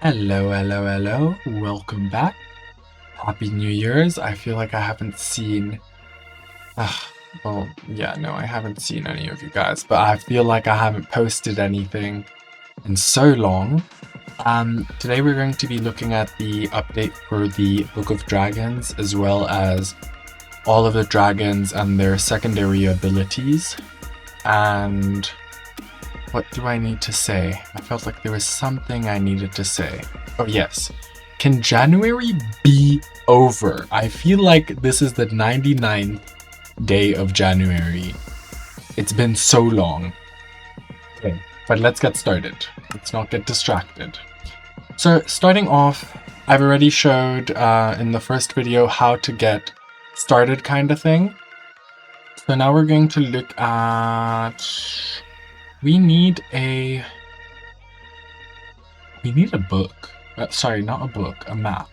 Hello, hello, hello. Welcome back. Happy New Year's. I feel like I haven't seen... well, yeah, no, I haven't seen any of you guys, but I feel like I haven't posted anything in so long. Today we're going to be looking at the update for the Book of Dragons, as well as all of the dragons and their secondary abilities. And... what do I need to say? I felt like there was something I needed to say. Oh yes. Can January be over? I feel like this is the 99th day of January. It's been so long. Okay, but let's get started. Let's not get distracted. So starting off, I've already showed in the first video how to get started kind of thing. So now we're going to look at... We need a book. Sorry, not a book, a map.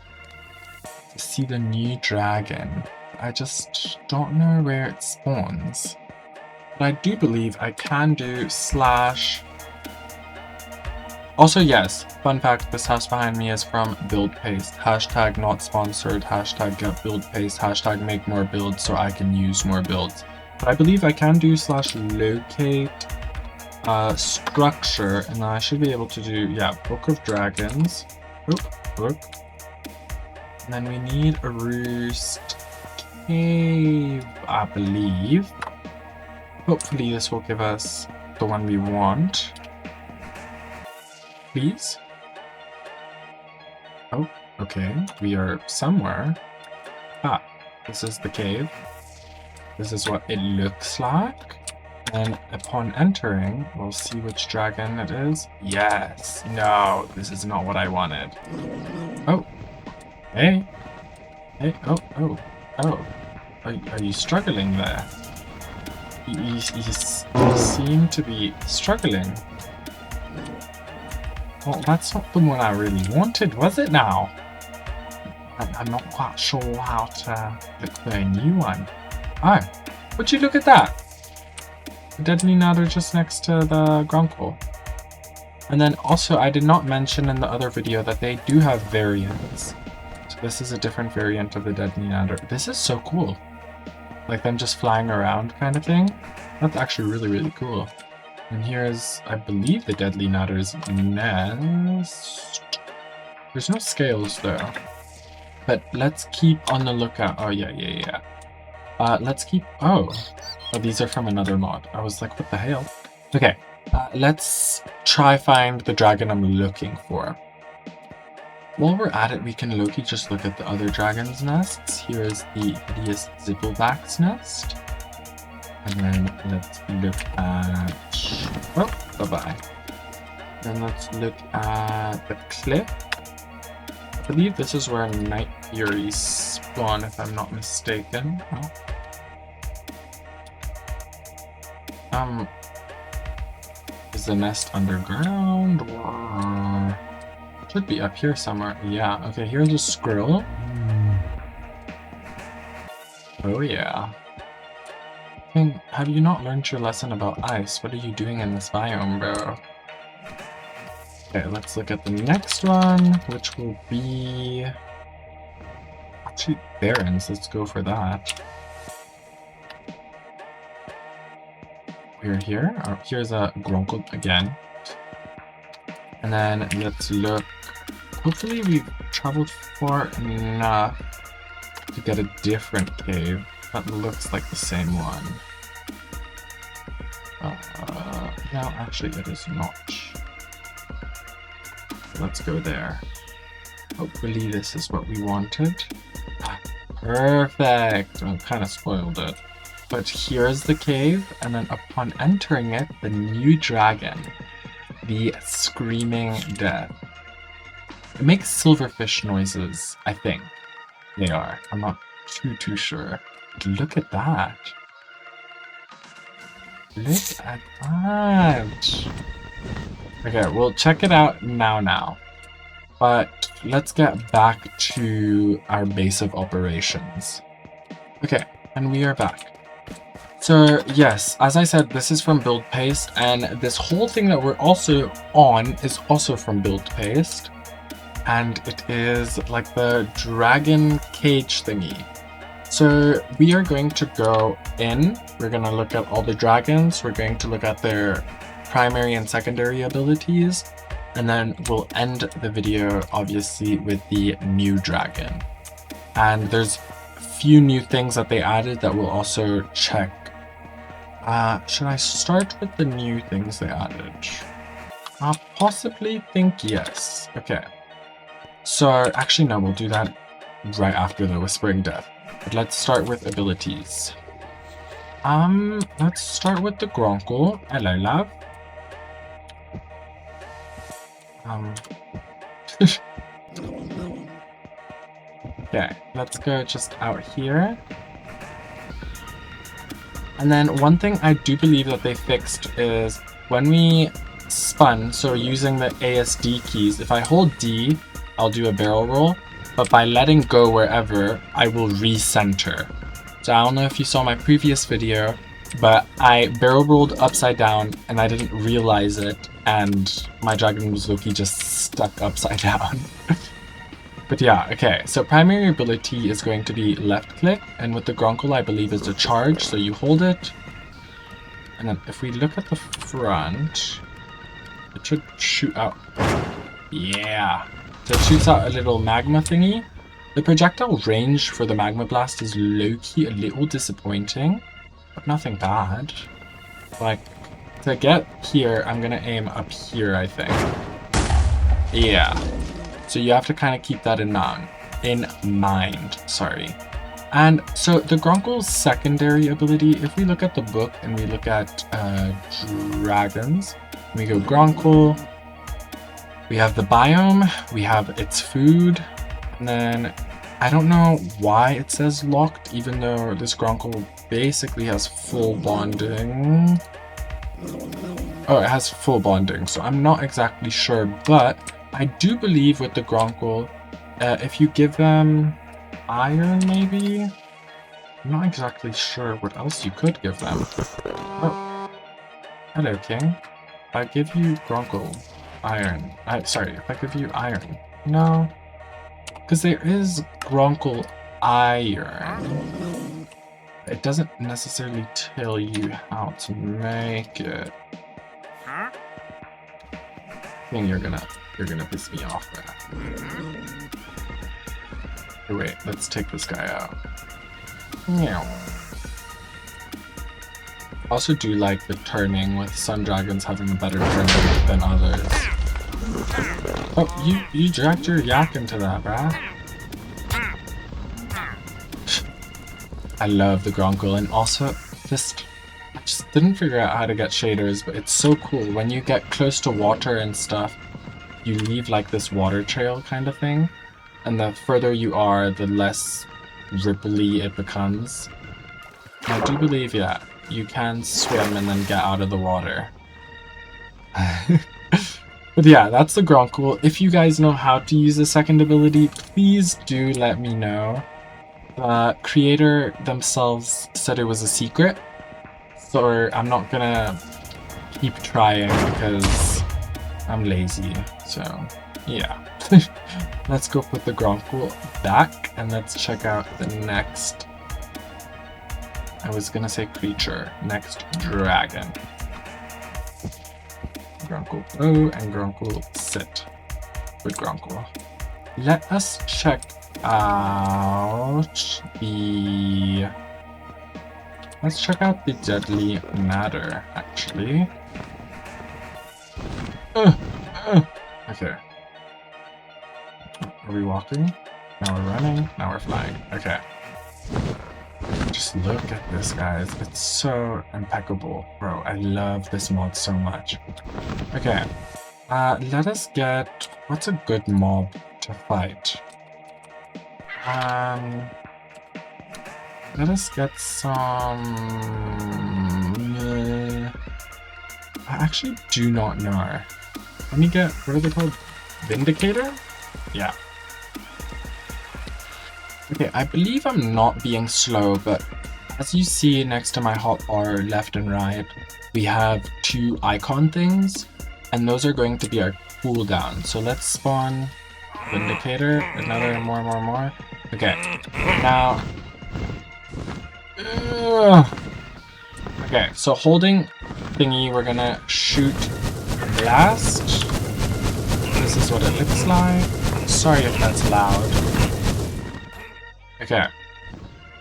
To see the new dragon. I just don't know where it spawns. But I do believe I can do /... Also, yes, fun fact, this house behind me is from Build Paste. Hashtag not sponsored, hashtag get build paste, hashtag make more builds so I can use more builds. But I believe I can do /locate structure, and I should be able to do, yeah, Book of Dragons. Book. And then we need a roost cave, I believe. Hopefully this will give us the one we want. Please. Oh, okay. We are somewhere. This is the cave. This is what it looks like. And upon entering, we'll see which dragon it is. Yes. No, this is not what I wanted. Oh. Hey. Hey. Oh. Are you struggling there? You seem to be struggling. Well, that's not the one I really wanted, was it now? I'm not quite sure how to look for a new one. Oh, would you look at that? Deadly Nadder just next to the Gronckle. And then also, I did not mention in the other video that they do have variants. So this is a different variant of the Deadly Nadder. This is so cool. Like them just flying around kind of thing. That's actually really, really cool. And here's, I believe, the Deadly Nadder's nest. There's no scales though. But let's keep on the lookout. Oh, yeah. Let's keep... Oh, these are from another mod. I was like, what the hell? Okay, let's try find the dragon I'm looking for. While we're at it, we can just look at the other dragon's nests. Here is the Hideous Zippleback's nest. And then let's look at... Oh, bye-bye. Then let's look at the cliff. I believe this is where Night Furies spawn, if I'm not mistaken. Oh. Is the nest underground or should be up here somewhere? Yeah, okay, here's a Skrill. Oh yeah. Have you not learned your lesson about ice? What are you doing in this biome, bro? Okay, let's look at the next one, which will be... actually, Barrens. Let's go for that. We're here. Oh, here's a Gronckle again. And then let's look. Hopefully we've traveled far enough to get a different cave that looks like the same one. No, actually it is not. Let's go there. Hopefully this is what we wanted. Perfect! I kind of spoiled it. But here's the cave, and then upon entering it, the new dragon, the Screaming Death. It makes silverfish noises, I think. They are. I'm not too sure. But look at that. Look at that. Okay, we'll check it out now. But let's get back to our base of operations. Okay, and we are back. So yes, as I said, this is from Build Paste, and this whole thing that we're also on is also from Build Paste. and it is like the dragon cage thingy. So we are going to go in, we're going to look at all the dragons, we're going to look at their primary and secondary abilities, and then we'll end the video obviously with the new dragon. And there's a few new things that they added that we'll also check. Should I start with the new things they added? I possibly think yes. Okay. So actually no, we'll do that right after the Whispering Death. But let's start with abilities. Let's start with the Gronckle. Hello, love. Okay, let's go just out here. And then one thing I do believe that they fixed is when we spun, so using the ASD keys, if I hold D, I'll do a barrel roll, but by letting go wherever, I will recenter. So I don't know if you saw my previous video, but I barrel rolled upside down and I didn't realize it, and my Dragon Loki just stuck upside down. But yeah, okay, so primary ability is going to be left click, and with the Gronckle I believe is a charge, so you hold it. And then if we look at the front, it should shoot out. Yeah. So it shoots out a little magma thingy. The projectile range for the magma blast is low-key a little disappointing, but nothing bad. Like, to get here, I'm gonna aim up here, I think. Yeah. So you have to kind of keep that in mind. Sorry. And so the Gronckle's secondary ability, if we look at the book and we look at dragons, we go Gronckle, we have the biome, we have its food, and then I don't know why it says locked, even though this Gronckle basically has full bonding. Oh, it has full bonding, so I'm not exactly sure, but I do believe with the Gronckle, if you give them iron, maybe? I'm not exactly sure what else you could give them. Oh, hello, King. If I give you Gronckle iron, sorry, if I give you iron, no, because there is Gronckle iron. It doesn't necessarily tell you how to make it. I think you're gonna piss me off, man. Oh, wait, let's take this guy out. Meow. Also do like the turning with some dragons having a better turning than others. Oh, you dragged your yak into that, bruh. I love the Gronckle, and also I just didn't figure out how to get shaders, but it's so cool. When you get close to water and stuff, you leave like this water trail kind of thing, and the further you are, the less ripply it becomes. And I do believe, yeah, you can swim and then get out of the water. But yeah, that's the Gronckle. If you guys know how to use the second ability, please do let me know. The creator themselves said it was a secret, so I'm not gonna keep trying because I'm lazy. So yeah. Let's go put the Gronckle back and let's check out the next, I was gonna say creature, next dragon. Gronckle go and Gronckle sit with Gronckle. Let us check out the, let's check out the deadly Nadder actually. Okay. Are we walking? Now we're running. Now we're flying. Okay. Just look at this, guys. It's so impeccable. Bro, I love this mod so much. Okay. Let us get... What's a good mob to fight? Let us get some... I actually do not know. Let me get... What are they called? Vindicator? Yeah. Okay, I believe I'm not being slow, but as you see next to my hotbar left and right, we have two icon things, and those are going to be our cooldown. So let's spawn Vindicator. Another more. Okay. Now. Okay, so holding thingy, we're gonna shoot blast. This is what it looks like. Sorry if that's loud. Okay.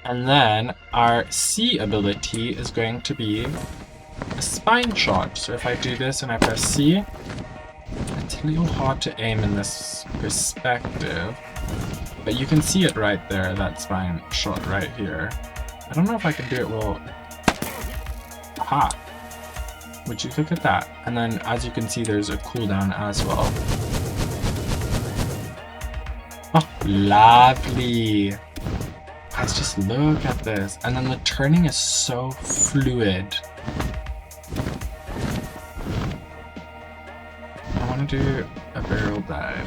And then our C ability is going to be a spine shot. So if I do this and I press C, it's a little hard to aim in this perspective. But you can see it right there, that spine shot right here. I don't know if I can do it well. Aha! Would you look at that? And then as you can see, there's a cooldown as well. Oh, lovely! Guys, just look at this. And then the turning is so fluid. I want to do a barrel dive.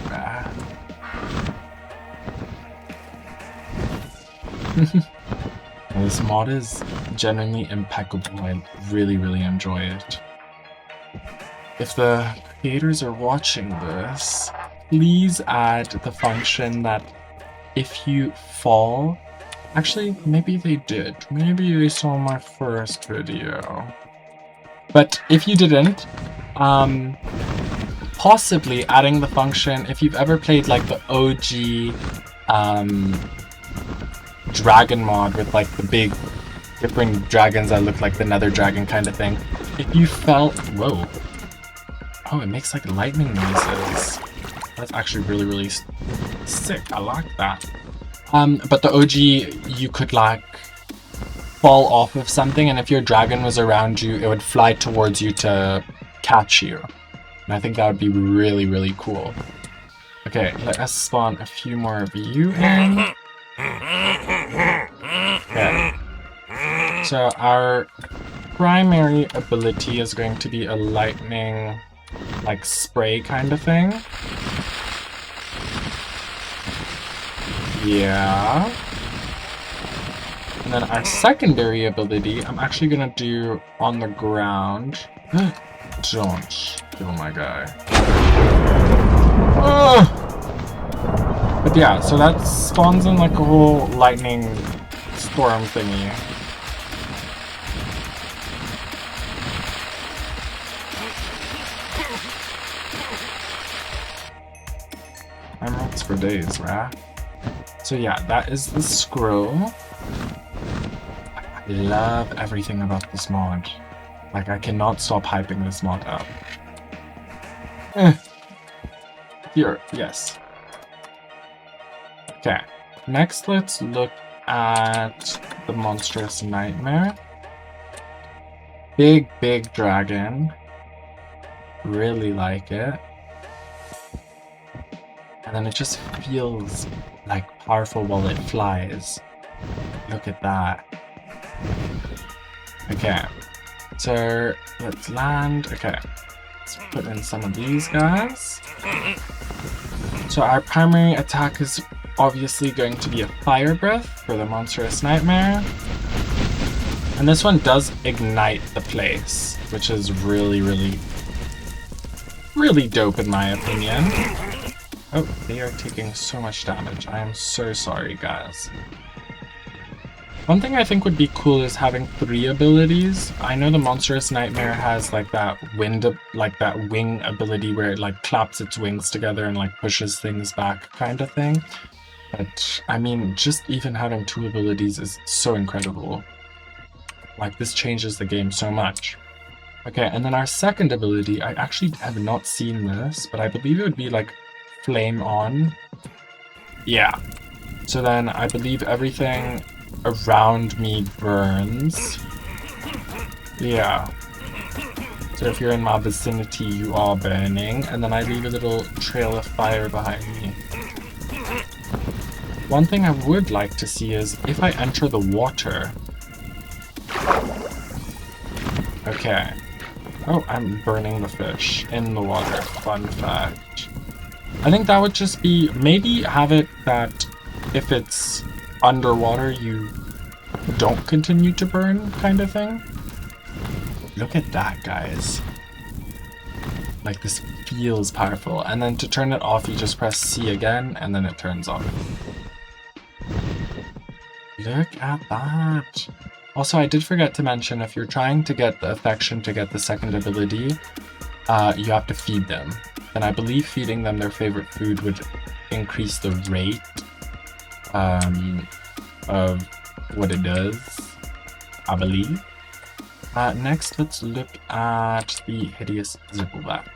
This mod is genuinely impeccable. I really, really enjoy it. If the creators are watching this, please add the function that if you fall... Actually, maybe they did. Maybe they saw my first video. But if you didn't, possibly adding the function, if you've ever played like the OG dragon mod with like the big different dragons that look like the Nether dragon kind of thing. If you felt... Whoa. Oh, it makes like lightning noises. That's actually really, really sick. I like that. But the OG, you could like fall off of something, and if your dragon was around you, it would fly towards you to catch you. And I think that would be really, really cool. Okay, let us spawn a few more of you in. Okay. So our primary ability is going to be a lightning, like spray kind of thing. Yeah. And then our secondary ability, I'm actually gonna do on the ground. Don't kill my guy. But yeah, so that spawns in like a whole lightning storm thingy. Emeralds for days, right? So yeah, that is the Skrill. I love everything about this mod. Like, I cannot stop hyping this mod up. Here, yes. Okay, next let's look at the Monstrous Nightmare. Big, big dragon. Really like it. And then it just feels like powerful while it flies. Look at that. Okay, so let's land. Okay, let's put in some of these guys. So our primary attack is obviously going to be a fire breath for the Monstrous Nightmare. And this one does ignite the place, which is really, really, really dope in my opinion. Oh, they are taking so much damage. I am so sorry, guys. One thing I think would be cool is having 3 abilities. I know the Monstrous Nightmare has like that wing ability where it like claps its wings together and like pushes things back kind of thing. But I mean, just even having 2 abilities is so incredible. Like, this changes the game so much. Okay, and then our second ability, I actually have not seen this, but I believe it would be like flame on. Yeah. So then I believe everything around me burns. Yeah. So if you're in my vicinity, you are burning. And then I leave a little trail of fire behind me. One thing I would like to see is if I enter the water. Okay. Oh, I'm burning the fish in the water. Fun fact. I think that would just be, maybe have it that if it's underwater, you don't continue to burn kind of thing. Look at that, guys. Like, this feels powerful. And then to turn it off, you just press C again, and then it turns off. Look at that. Also, I did forget to mention, if you're trying to get the affection to get the second ability, you have to feed them. And I believe feeding them their favorite food would increase the rate of what it does, I believe. Next, let's look at the Hideous Zippleback.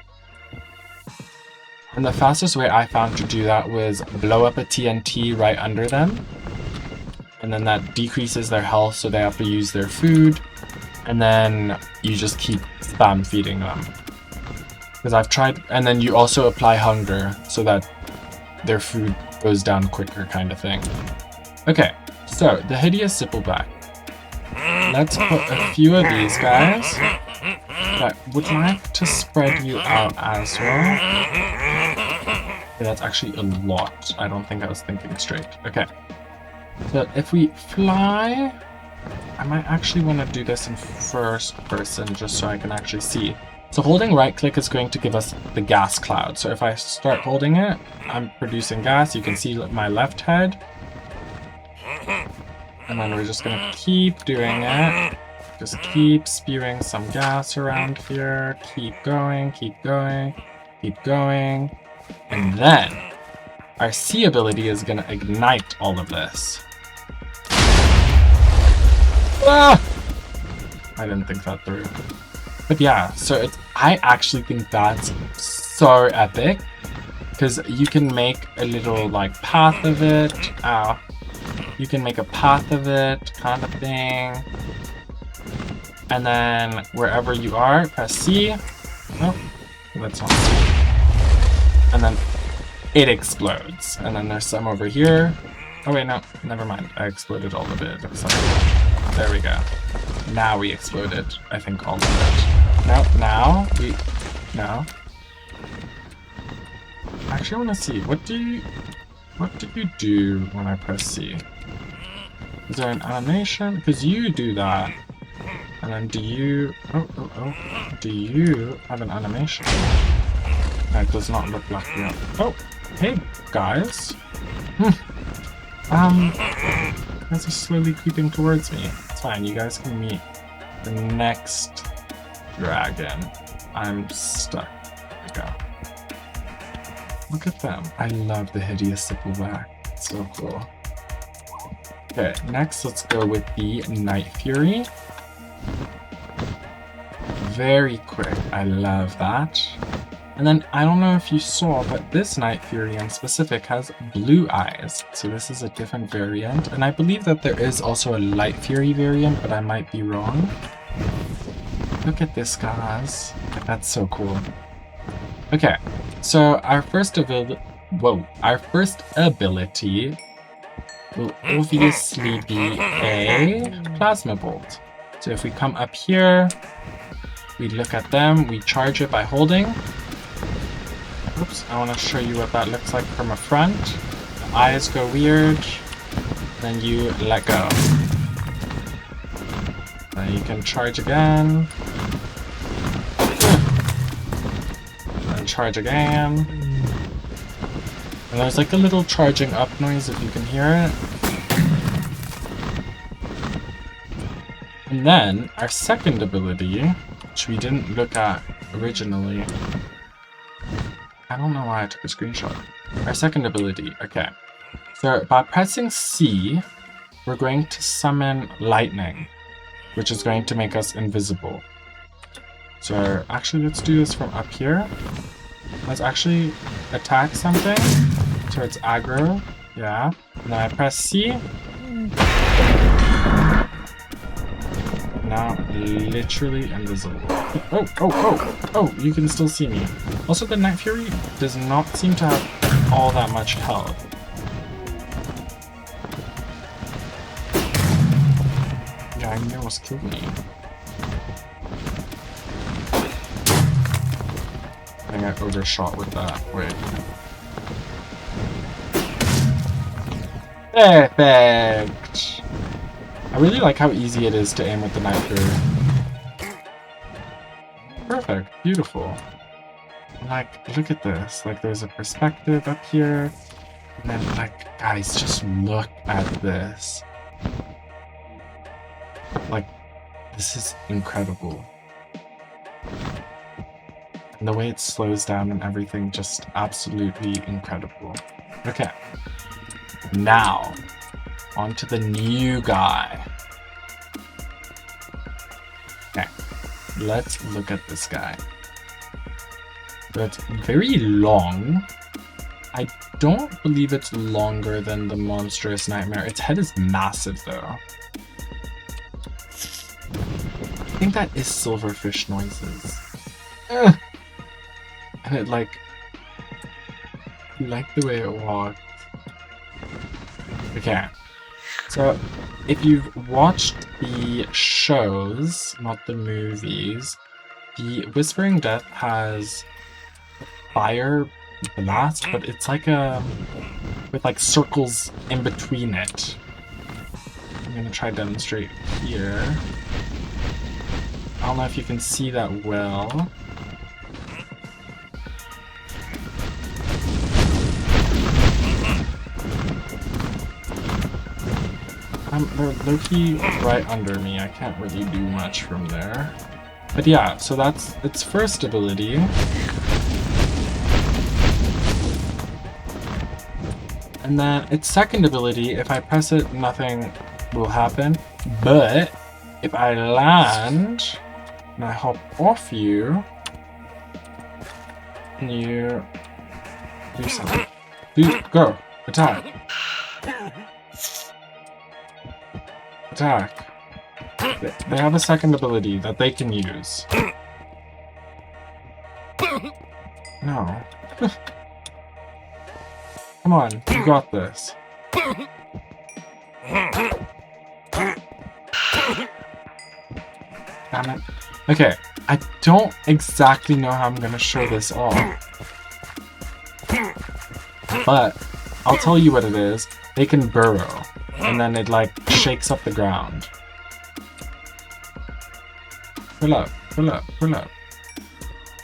And the fastest way I found to do that was blow up a TNT right under them. And then that decreases their health, so they have to use their food. And then you just keep spam feeding them. Because I've tried, and then you also apply hunger so that their food goes down quicker, kind of thing. Okay, so the Hideous Zippleback. Let's put a few of these guys. But would like to spread you out as well. Okay, that's actually a lot. I don't think I was thinking straight. Okay. So if we fly, I might actually want to do this in first person just so I can actually see. So holding right click is going to give us the gas cloud. So if I start holding it, I'm producing gas. You can see my left head. And then we're just going to keep doing it. Just keep spewing some gas around here. Keep going, keep going, keep going. And then our C ability is going to ignite all of this. Ah! I didn't think that through. But yeah, so I actually think that's so epic. Because you can make a little like path of it. Ow. You can make a path of it, kind of thing. And then wherever you are, press C. Oh, that's not C. And then it explodes. And then there's some over here. Oh wait, no, never mind. I exploded all of it. There we go. Now we exploded, I think, all of it. No, now we... No. Actually, I want to see. What do you do when I press C? Is there an animation? Because you do that. And then do you... Oh. Do you have an animation? That does not look like you. Oh, hey, guys. Guys are slowly creeping towards me. It's fine, you guys can meet the next dragon. I'm stuck. There we go. Look at them. I love the Hideous Zippleback. It's so cool. Okay, next let's go with the Night Fury. Very quick. I love that. And then, I don't know if you saw, but this Night Fury in specific has blue eyes. So this is a different variant. And I believe that there is also a Light Fury variant, but I might be wrong. Look at this, guys. That's so cool. Okay, so our first ability will obviously be a Plasma Bolt. So if we come up here, we look at them, we charge it by holding. Oops, I want to show you what that looks like from a front. The eyes go weird, then you let go. Then you can charge again. And charge again. And there's like a little charging up noise if you can hear it. And then our second ability, which we didn't look at originally. I don't know why I took a screenshot. Our second ability, okay. So by pressing C, we're going to summon lightning, which is going to make us invisible. So actually let's do this from up here. Let's actually attack something. So it's aggro, yeah. And then I press C. Now literally invisible. Oh, you can still see me. Also, the Night Fury does not seem to have all that much health. Yeah, I almost killed me. I think I overshot with that. Wait. Perfect! I really like how easy it is to aim with the Night Fury. Perfect. Beautiful. like, look at this. Like, there's a perspective up here. And then, like, guys, just look at this. Like, this is incredible. And the way it slows down and everything, just absolutely incredible. Okay. Now, on to the new guy. Okay. Let's look at this guy. So it's very long. I don't believe it's longer than the Monstrous Nightmare. Its head is massive, though. I think that is silverfish noises. Ugh. And it, like the way it walks. Okay. So, if you've watched the shows, not the movies, the Whispering Death has fire blast, but it's like with like circles in between it. I'm gonna try to demonstrate here. I don't know if you can see that well. They're low-key right under me. I can't really do much from there. But yeah, so that's its first ability. And then its second ability, if I press it, nothing will happen. But if I land and I hop off you, and you do something. Go! Attack! Attack! They have a second ability that they can use. No. Come on, you got this. Damn it. Okay, I don't exactly know how I'm gonna show this off. But I'll tell you what it is. They can burrow, and then it like shakes up the ground. Pull up, pull up, pull up.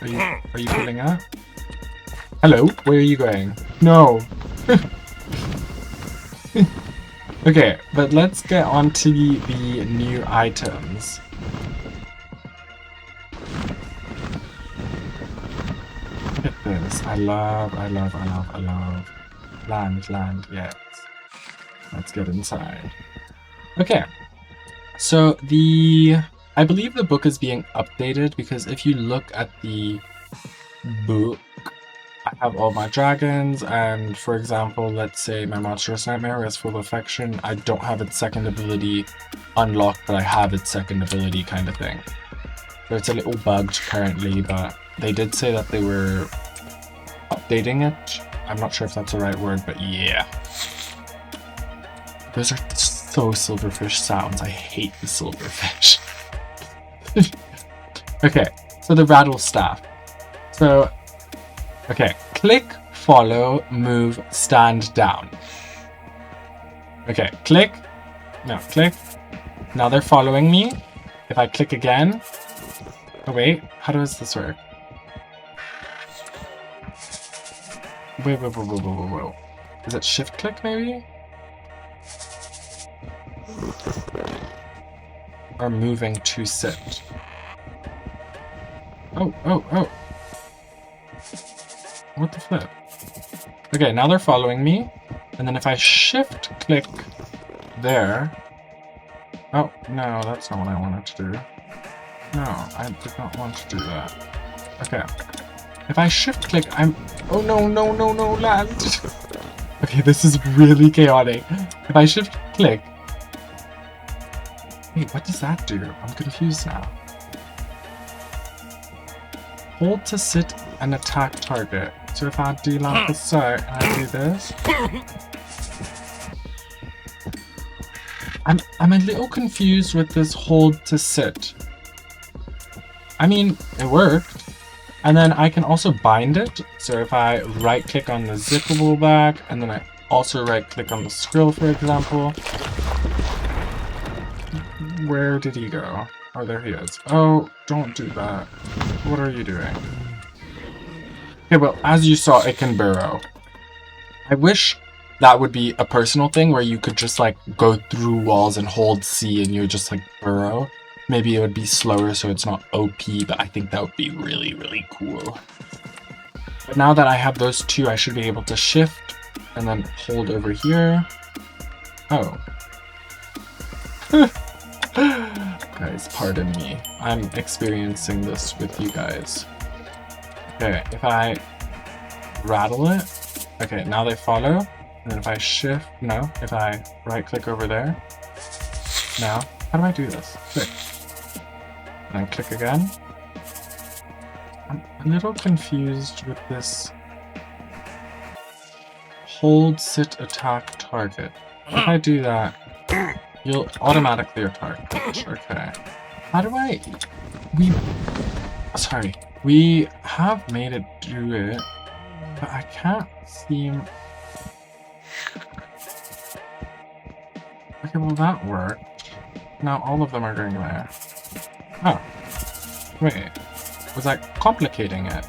Are you pulling up? Hello, where are you going? No. Okay, but let's get on to the new items. Look at this. I love. Land, yes. Let's get inside. Okay. So I believe the book is being updated because if you look at the book, I have all my dragons, and for example, let's say my Monstrous Nightmare is full of affection. I don't have its second ability unlocked, but I have its second ability kind of thing. So it's a little bugged currently, but they did say that they were updating it. I'm not sure if that's the right word, but yeah. Those are so silverfish sounds. I hate the silverfish. Okay, so the rattle staff. So, okay, click, follow, move, stand down. Okay, click. No, click. Now they're following me. If I click again. Oh wait, how does this work? Whoa. Is it shift click maybe? Or moving to sit. Oh. What the flip? Okay, now they're following me. And then if I shift click there. Oh, no, that's not what I wanted to do. No, I did not want to do that. Okay. If I shift click, oh no, land. Okay, this is really chaotic. If I shift click. Wait, what does that do? I'm confused now. Hold to sit and attack target. So if I do like this so, and I do this. I'm a little confused with this hold to sit. I mean, it worked. And then I can also bind it. So if I right click on the Zippleback, and then I also right click on the Skrill, for example. Where did he go? Oh, there he is. Oh, don't do that. What are you doing? Okay, well, as you saw, it can burrow. I wish that would be a personal thing where you could just like go through walls and hold C and you just like burrow. Maybe it would be slower so it's not OP, but I think that would be really, really cool. But now that I have those two, I should be able to shift and then hold over here. Oh. Guys, pardon me. I'm experiencing this with you guys. Okay, if I rattle it. Okay, now they follow. And then if I shift, no. If I right click over there. Now, how do I do this? Click. And then click again. I'm a little confused with this. Hold, sit, attack, target. If I do that, you'll automatically attack. Okay. How do I... We have made it do it, but I can't seem... Okay, well that worked. Now all of them are going there. Oh. Wait. Was I complicating it?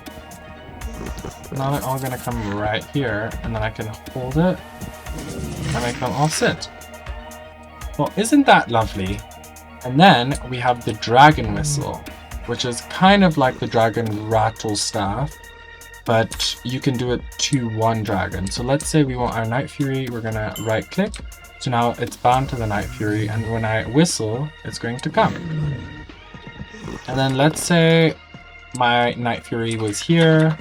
Now they're all gonna come right here, and then I can hold it, and make them all sit. Well, isn't that lovely? And then we have the dragon whistle, which is kind of like the dragon rattle staff, but you can do it to one dragon. So let's say we want our Night Fury, we're gonna right click. So now it's bound to the Night Fury, and when I whistle, it's going to come. And then let's say my Night Fury was here,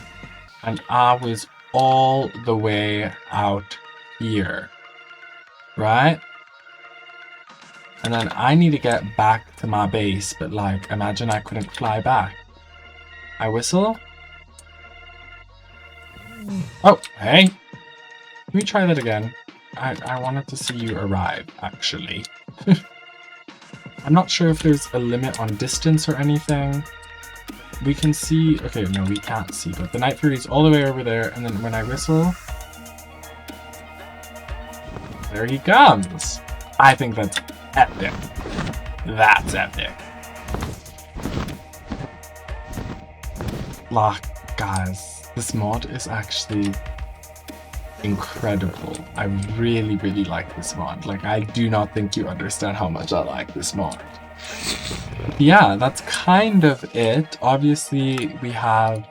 and I was all the way out here, right? And then I need to get back to my base, but like, imagine I couldn't fly back. I whistle. Oh, hey. Let me try that again. I wanted to see you arrive, actually. I'm not sure if there's a limit on distance or anything. We can see... Okay, no, we can't see, but the Night Fury's all the way over there, and then when I whistle... There he comes! I think that's epic. That's epic. Guys, this mod is actually incredible. I really, really like this mod. Like, I do not think you understand how much I like this mod. Yeah, that's kind of it. Obviously, we have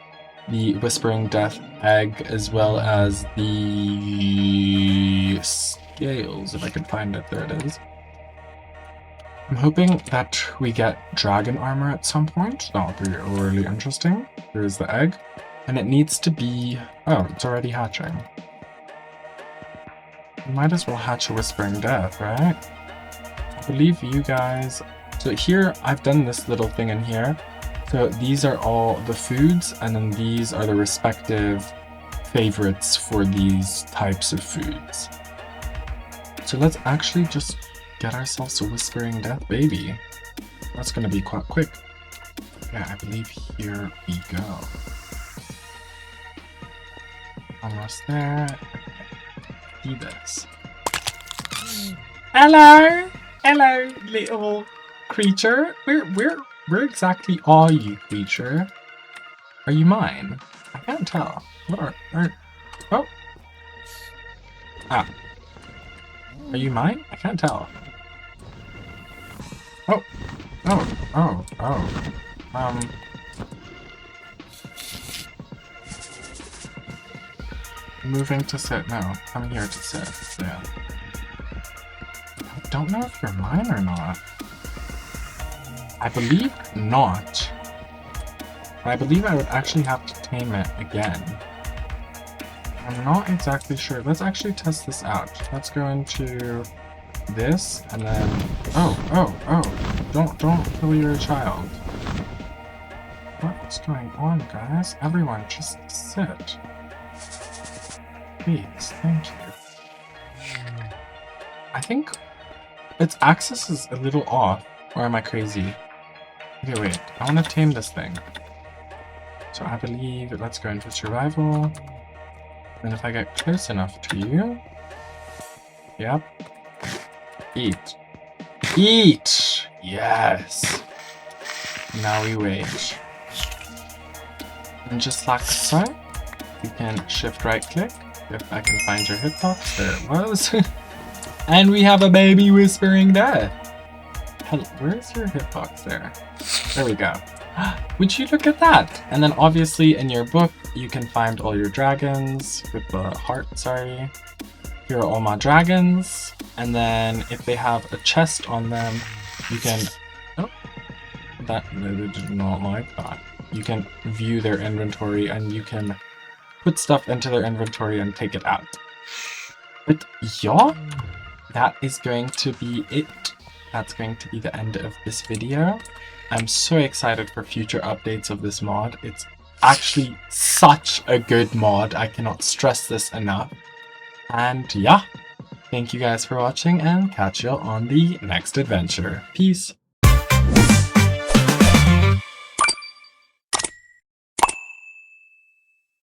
the Whispering Death egg as well as the scales, if I can find it. There it is. I'm hoping that we get dragon armor at some point. That would be really interesting. There's the egg. And it needs to be... Oh, it's already hatching. We might as well hatch a Whispering Death, right? I believe you guys... So here, I've done this little thing in here. So these are all the foods, and then these are the respective favorites for these types of foods. So let's actually just get ourselves a Whispering Death baby. That's going to be quite quick. Yeah, I believe here we go. Almost there. See this. Hello! Hello, little creature. Where exactly are you, creature? Are you mine? I can't tell. What are oh. Ah. Are you mine? I can't tell. Oh. Moving to sit. No, I'm here to sit. Yeah. I don't know if you're mine or not. I believe not. I believe I would actually have to tame it again. I'm not exactly sure. Let's actually test this out. Let's go into this and then... Oh. Don't kill your child. What's going on, guys? Everyone, just sit. Please, thank you. I think its axis is a little off. Or am I crazy? Okay, wait. I want to tame this thing. So I believe... Let's go into survival. And if I get close enough to you... Yep. Eat. Eat! Yes! Now we wait. And just like so. you can shift right click. If I can find your hitbox, there it was. And we have a baby whispering death. Hello, where's your hitbox there? There we go. Would you look at that? And then obviously in your book, you can find all your dragons with the heart, sorry. Here are all my dragons. And then if they have a chest on them, you can, oh, that they did not like that. You can view their inventory and you can put stuff into their inventory and take it out. But yeah, that is going to be it. That's going to be the end of this video. I'm so excited for future updates of this mod. It's actually such a good mod. I cannot stress this enough. And yeah, thank you guys for watching and catch you on the next adventure. Peace.